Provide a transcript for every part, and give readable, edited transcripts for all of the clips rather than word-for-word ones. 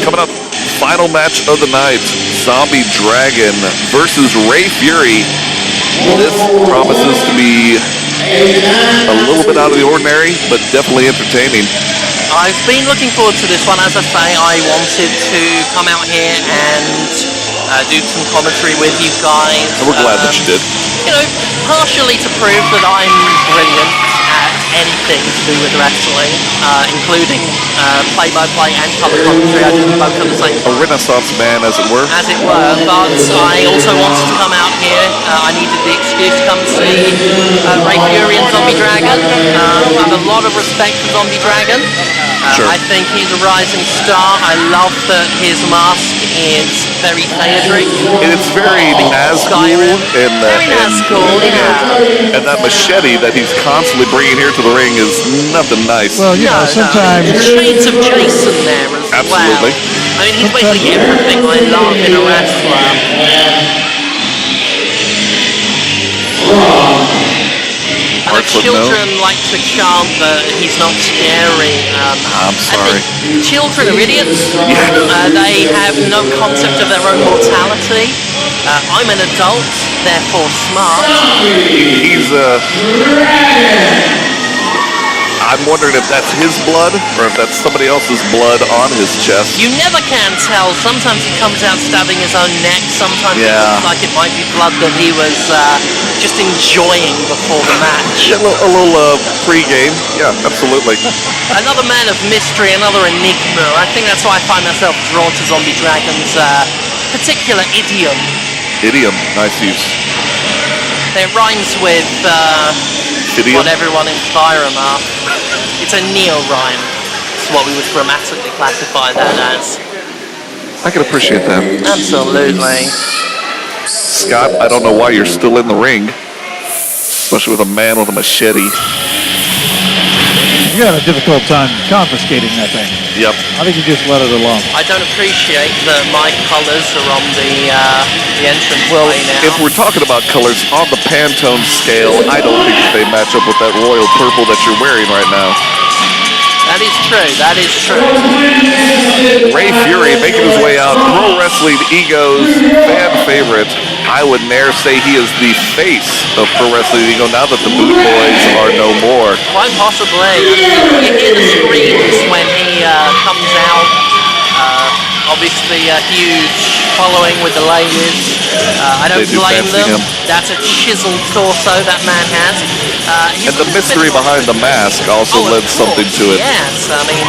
coming up, final match of the night. Zombie Dragon versus Ray Fury. This promises to be a little bit out of the ordinary, but definitely entertaining. I've been looking forward to this one. As I say, I wanted to come out here and do some commentary with you guys. And we're glad that you did. You know, partially to prove that I'm brilliant at anything to do with wrestling, including play-by-play and color commentary. I do them both at the same time. A renaissance man, as it were. As it were, but I also wanted to come out here. I needed the excuse to come see Ray Fury and Zombie Dragon. I have a lot of respect for Zombie Dragon. Sure. I think he's a rising star. I love that his mask is very theatric. And it's very Nazgul. Very Nazgul, yeah. And that machete that he's constantly bringing here to the ring is nothing nice. Well, you know, sometimes... Shades of Jason there as Absolutely. well. I mean, he's basically everything I love in a wrestler. I know children like to chant that he's not scary. I'm sorry. I think children are idiots. They have no concept of their own mortality. I'm an adult, therefore smart. He's I'm wondering if that's his blood or if that's somebody else's blood on his chest. You never can tell. Sometimes he comes out stabbing his own neck. Sometimes it looks like it might be blood that he was just enjoying before the match. A little pre-game. Yeah, absolutely. Another man of mystery, another enigma. I think that's why I find myself drawn to Zombie Dragon's particular idiom. Idiom, nice use. It rhymes with what everyone in Byram are. It's a neo-rhyme. It's what we would grammatically classify that as. I can appreciate that. Absolutely. Scott, I don't know why you're still in the ring, especially with a man with a machete. You have a difficult time confiscating that thing. Yep. I think you just let it alone. I don't appreciate that my colours are on the entrance way now. If we're talking about colors on the Pantone scale, I don't think that they match up with that royal purple that you're wearing right now. That is true. That is true. Ray Fury making his way out. Pro Wrestling Ego's fan favorite. I would dare say he is the face of Pro Wrestling Ego now that the Boot Boys are no more. Quite possibly. You hear the screams when he comes out. Obviously a huge following with the ladies. I don't blame them. That's a chiseled torso that man has. And the mystery behind the mask also led something to it. Yes, I mean,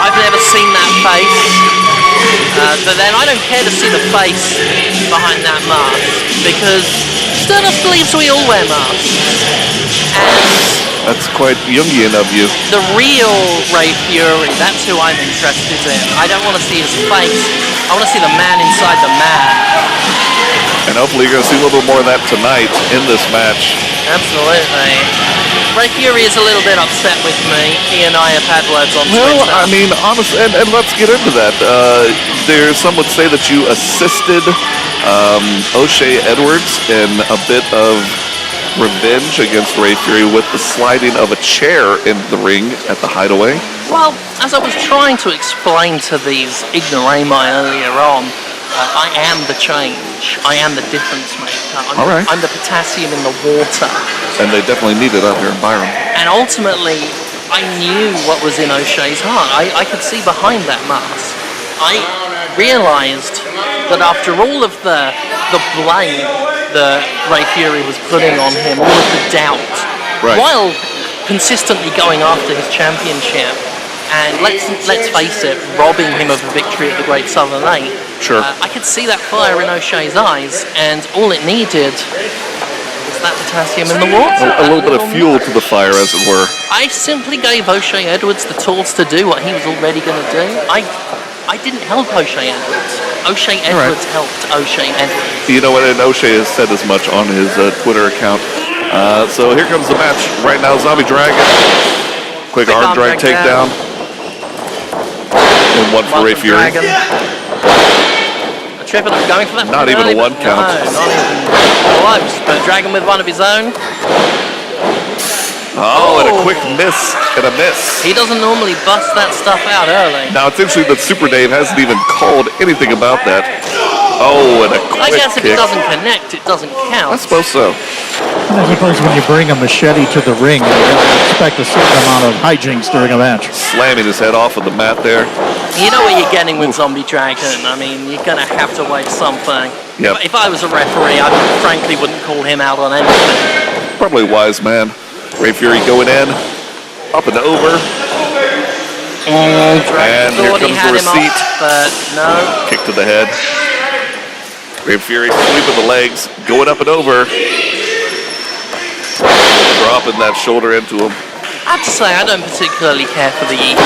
I've never seen that face. But then I don't care to see the face behind that mask, because Stardust believes we all wear masks. And that's quite Jungian of you. the real Ray Fury, that's who I'm interested in. I don't want to see his face. I want to see the man inside the man. And hopefully you're going to see a little bit more of that tonight in this match. Absolutely. Ray Fury is a little bit upset with me. He and I have had words on Twitter. Well, I mean, honestly, and let's get into that. Some would say that you assisted O'Shea Edwards in a bit of revenge against Ray Fury with the sliding of a chair into the ring at the Hideaway. Well, as I was trying to explain to these ignoramus earlier on, I am the change. I am the difference maker. I'm the potassium in the water. And they definitely need it out here in Byram. And ultimately, I knew what was in O'Shea's heart. I could see behind that mask. I realized that after all of the blame that Ray Fury was putting on him, all of the doubt, while consistently going after his championship, and let's face it, robbing him of a victory at the Great Southern 8. Sure. I could see that fire in O'Shea's eyes, and all it needed was that potassium in the water. A little bit of fuel to the fire, as it were. I simply gave O'Shea Edwards the tools to do what he was already going to do. I didn't help O'Shea Edwards. O'Shea Edwards helped O'Shea Edwards. You know what, and O'Shea has said as much on his Twitter account. So here comes the match right now. Zombie Dragon. Quick arm drag takedown. And one for Ray Fury. A triple going for that. Not even a one count. No, not even close. But Dragon with one of his own. Oh, and a quick miss and a miss. He doesn't normally bust that stuff out early. Now, it's interesting that Super Dave hasn't even called anything about that. Oh, and a quick I guess if kick. it doesn't connect, it doesn't count. I suppose so. And I suppose when you bring a machete to the ring, you expect a certain amount of hijinks during a match. Slamming his head off of the mat there. You know what you're getting with Zombie Dragon. I mean, you're going to have to wait something. Yep. If I was a referee, I frankly wouldn't call him out on anything. Probably a wise man. Ray Fury going in. Up and over. And here Thought he comes had the him receipt. off, but no. Kick to the head. Ray Fury sweeping the legs. Going up and over. Dropping that shoulder into him. I have to say, I don't particularly care for the eat.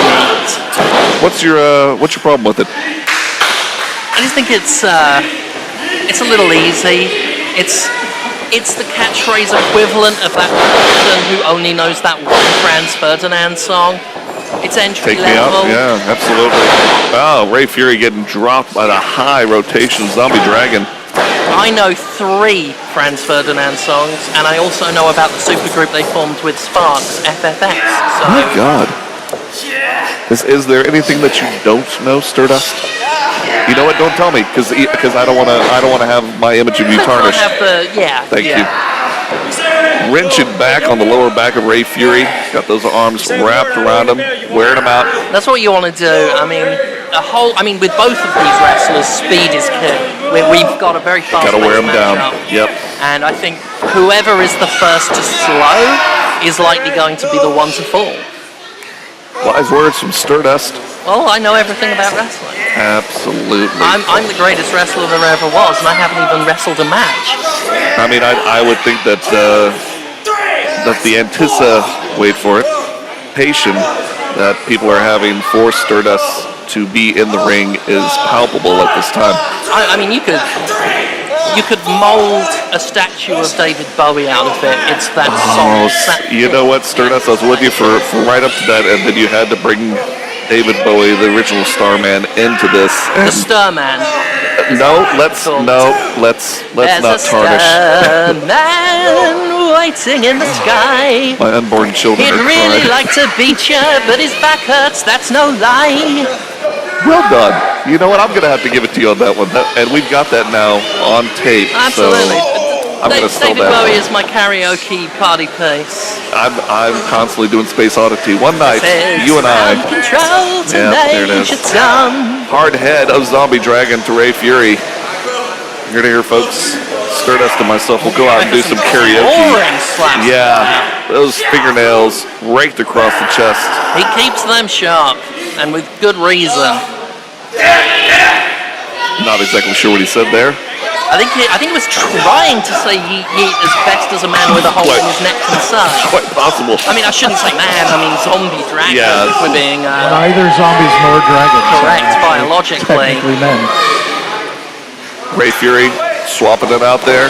What's your problem with it? I just think it's a little easy. It's the catchphrase equivalent of that person who only knows that one Franz Ferdinand song. It's entry Take me level. out? Yeah, absolutely. Oh, Ray Fury getting dropped by the high rotation Zombie Dragon. I know 3 Franz Ferdinand songs, and I also know about the supergroup they formed with Sparks, FFX. So My God. Is there anything that you don't know, Stardust? You know what? Don't tell me, because I don't want to have my image of you tarnished. Thank you. Wrenching back on the lower back of Ray Fury. Got those arms wrapped around him, wearing him out. That's what you want to do. I mean, with both of these wrestlers, speed is key. We've got a very fast. Got to wear him down. Yep. And I think whoever is the first to slow is likely going to be the one to fall. Wise words from Stardust. Well, I know everything about wrestling. Absolutely. I'm the greatest wrestler there ever was, and I haven't even wrestled a match. I mean, I would think that the wait for it, patient that people are having for Stardust to be in the ring is palpable at this time. I mean, you could mold a statue of David Bowie out of it. It's that solid. You know what, Stardust? I was with you for right up to that, and then you had to bring David Bowie, the original Starman, into this. The Starman. Let's not tarnish. Man waiting in the sky. My unborn children He'd are really crying. like to beat you, but his back hurts. That's no lie. Well done. You know what? I'm going to have to give it to you on that one. And we've got that now on tape. Absolutely. So I'm going to steal David that. Bowie is my karaoke party piece. I'm constantly doing Space Oddity. One night, you and I. Control There it is. it's done. Hard head of Zombie Dragon to Ray Fury. You're going to hear, folks. Stardust and myself will go out and do some karaoke. Boring slaps. Yeah, those fingernails raked across the chest. He keeps them sharp, and with good reason. Not exactly sure what he said there. I think he was trying to say yeet yeet as best as a man with a hole in his neck can say. Quite possible. I mean, I shouldn't say man, I mean zombie dragon. Yeah. If we're being Neither zombies nor dragons. correct biologically. Technically men. Ray Fury swapping it out there.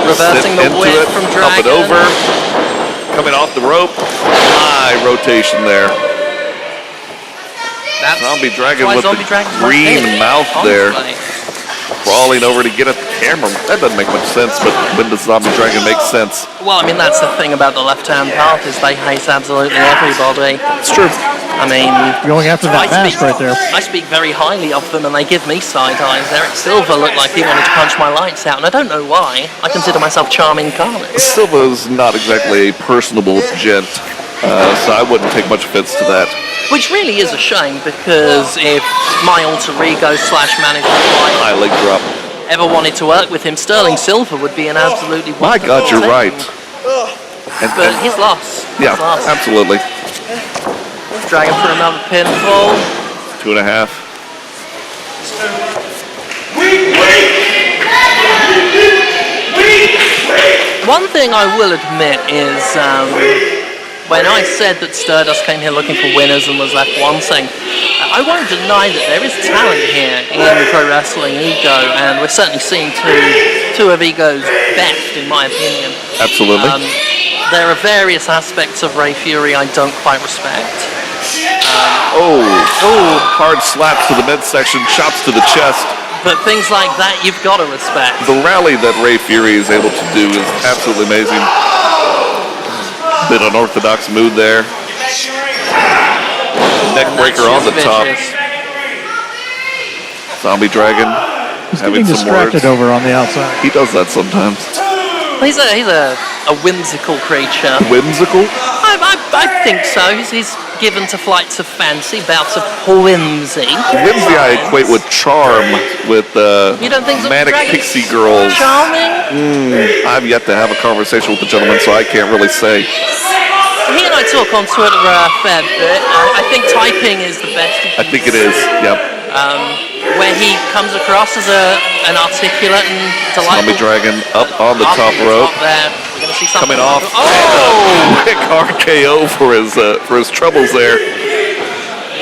Reversing the Into whip it, from up and Dragon. over. Coming off the rope. High rotation there. That's Zombie Dragon why with Zombie the Dragon's my green favorite, mouth there. honestly. Crawling over to get at the camera. That doesn't make much sense, but when does Zombie Dragon make sense? Well, I mean, that's the thing about the left-hand path is they hate absolutely everybody. It's true. I mean, Going after that mask right there. I speak very highly of them, and they give me side eyes. Eric Silver looked like he wanted to punch my lights out, and I don't know why. I consider myself charming Carlos. Silva's not exactly a personable gent, so I wouldn't take much offense to that. Which really is a shame, because if my alter ego / manager High leg drop. ever wanted to work with him, Sterling Silver would be an absolutely My wonderful God, you're thing. right. But his loss. Yeah, His loss. absolutely. Dragon for another pinfall. 2.5. One thing I will admit is when I said that Stardust came here looking for winners and was left wanting, I won't deny that there is talent here in Pro Wrestling Ego, and we're certainly seeing two of Ego's best, in my opinion. Absolutely. There are various aspects of Ray Fury I don't quite respect. Hard slaps to the midsection, chops to the chest. But things like that you've got to respect. The rally that Ray Fury is able to do is absolutely amazing. Bit unorthodox mood there. Neck breaker on the top. Zombie Dragon. He's having getting some distracted words. over on the outside. He does that sometimes. He's a whimsical creature. Whimsical? I think so. He's given to flights of fancy, bouts of whimsy. Whimsy I equate with charm, with You don't think Zombie manic Dragon's pixie girls. charming? I've yet to have a conversation with the gentleman, so I can't really say. He and I talk on Twitter a fair bit. I think typing is the best. I think it is, yep. Where he comes across as an articulate and delightful. Zombie Dragon up on the top rope. There. We're gonna see something. Coming off. Oh! Quick RKO for his troubles there.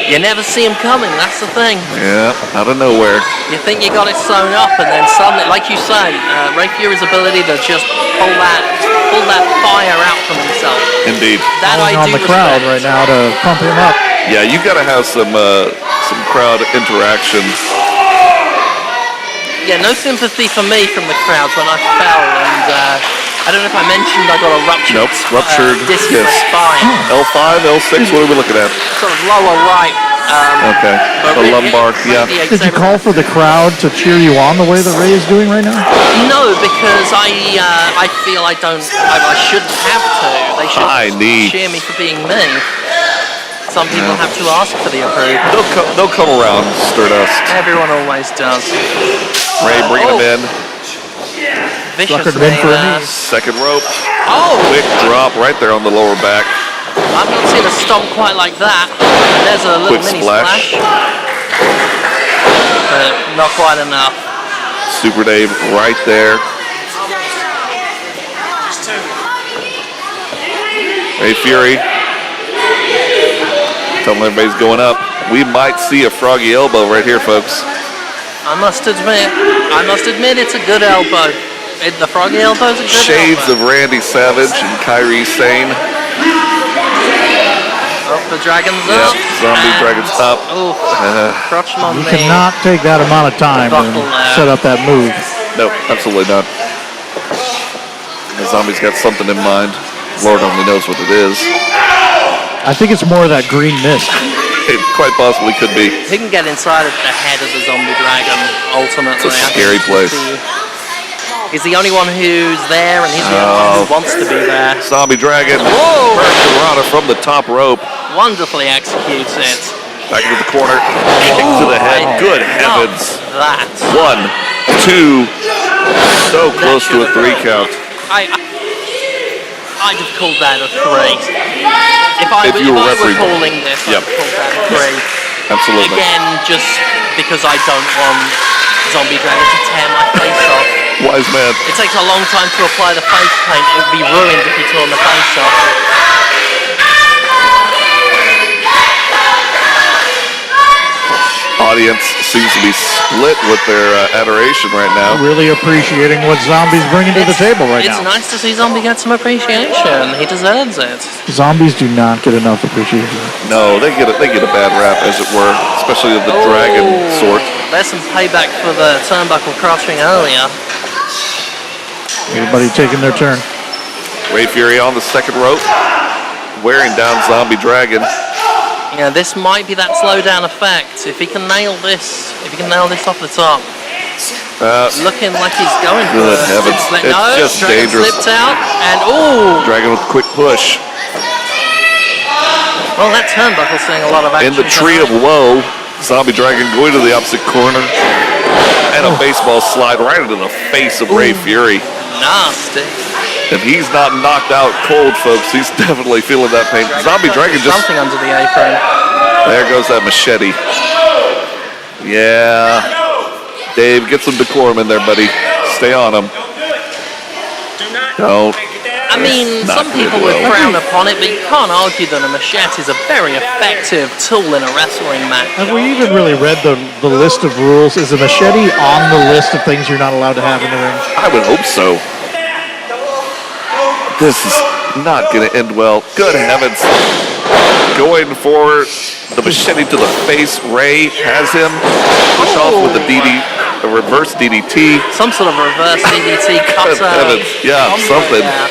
You never see him coming. That's the thing. Yeah, out of nowhere. You think you got it sewn up, and then suddenly, like you say, Ray Fury's ability to just pull that fire out from himself. Indeed. That I On do the crowd respect. right now to pump him up. Yeah, you got to have some crowd interaction. Yeah, no sympathy for me from the crowds when I fell, and I don't know if I mentioned I got a ruptured, Ruptured disc disc. spine, L5, L6, what are we looking at? sort of lower right. Okay, but the lumbar, yeah. radiates Did you everywhere. call for the crowd to cheer you on the way that Ray is doing right now? No, because I feel I shouldn't have to. They should High knee. cheer me for being me. Some people have to ask for the approval. They'll come around, Stardust. Everyone always does. Ray bringing him in. Viciously Suckered him for a there. knee. Second rope. Oh! Quick drop right there on the lower back. I've not seen a stomp quite like that. There's a little Quick mini splash. But not quite enough. Super Dave right there. Ray Fury. Telling everybody's going up. We might see a froggy elbow right here, folks. I must admit it's a good elbow. The froggy elbow's a good Shades elbow. of Randy Savage and Kyrie Sane. Oh, the dragon's Yep, up. Zombie and- Dragon's up. Oh, crotch him on You me. cannot take that amount of time to Buckle there. set up that move. No, absolutely not. The zombie's got something in mind. Lord only knows what it is. I think it's more of that green mist. It quite possibly could be. He can get inside of the head of the zombie dragon, ultimately. It's a scary place. He's the only one who's there, and he's the only one who wants to be there. Zombie Dragon. Whoa! Hurricanrana from the top rope. Wonderfully executes it. Back into the corner. Kick to the head. Good heavens. That. 1, 2. So close to a 3 count. I'd have called that a 3. If you were were refereeing. calling this, Yep. I'd have called that a 3. Absolutely. Again, just because I don't want Zombie Dragon to tear my face off. Wise man. It takes a long time to apply the face paint. It would be ruined if he tore the face off. Audience seems to be split with their adoration right now. Really appreciating what Zombie's bringing to the table right It's now. nice to see Zombie get some appreciation. He deserves it. Zombies do not get enough appreciation. No, they get a bad rap, as it were, especially of the dragon sort. There's some payback for the turnbuckle crouching earlier. Everybody taking their turn. Ray Fury on the second rope, wearing down Zombie Dragon. Yeah, this might be that slowdown effect. If he can nail this off the top. Looking like he's going for Good it. heavens. No, It's just Dragon dangerous. slipped out, and ooh! Dragon with a quick push. Well, that turnbuckle's seeing a lot of action. In the tree of woe, Zombie Dragon going to the opposite corner. And a baseball slide right into the face of Ray Fury. Nasty. If he's not knocked out cold, folks, he's definitely feeling that pain. Zombie Dragon just... Something under the apron. There goes that machete. Yeah. Dave, get some decorum in there, buddy. Stay on him. Don't. I mean, Not some people good would well. frown upon it, but you can't argue that a machete is a very effective tool in a wrestling match. Have we even really read the list of rules? Is a machete on the list of things you're not allowed to have in the ring? I would hope so. This is not going to end well. Good heavens. Going for the machete to the face. Ray has him. Push off with a reverse DDT. Some sort of reverse DDT cutter. Good heavens. Yeah, combo something. there.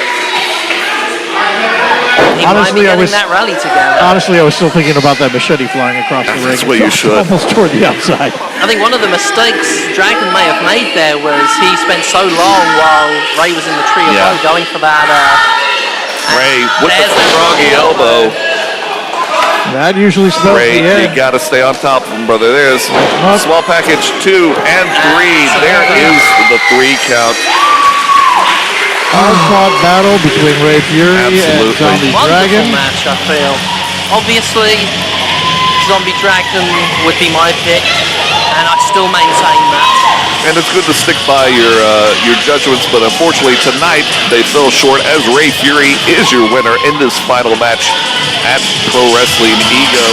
He might be getting that rally together. Honestly, I was still thinking about that machete flying across the ring. That's what you should. Almost toward the outside. I think one of the mistakes Dragon may have made there was he spent so long while Ray was in the tree of woe going for that. Ray with the froggy elbow. That usually spells Ray, the end. you got to stay on top of him, brother. There's small package 2 and 3. There is the 3 count. Hard-fought battle between Ray Fury and Zombie Dragon. Wonderful match, I feel. Obviously, Zombie Dragon would be my pick, and I still maintain that. And it's good to stick by your judgments, but unfortunately tonight they fell short as Ray Fury is your winner in this final match at Pro Wrestling Ego.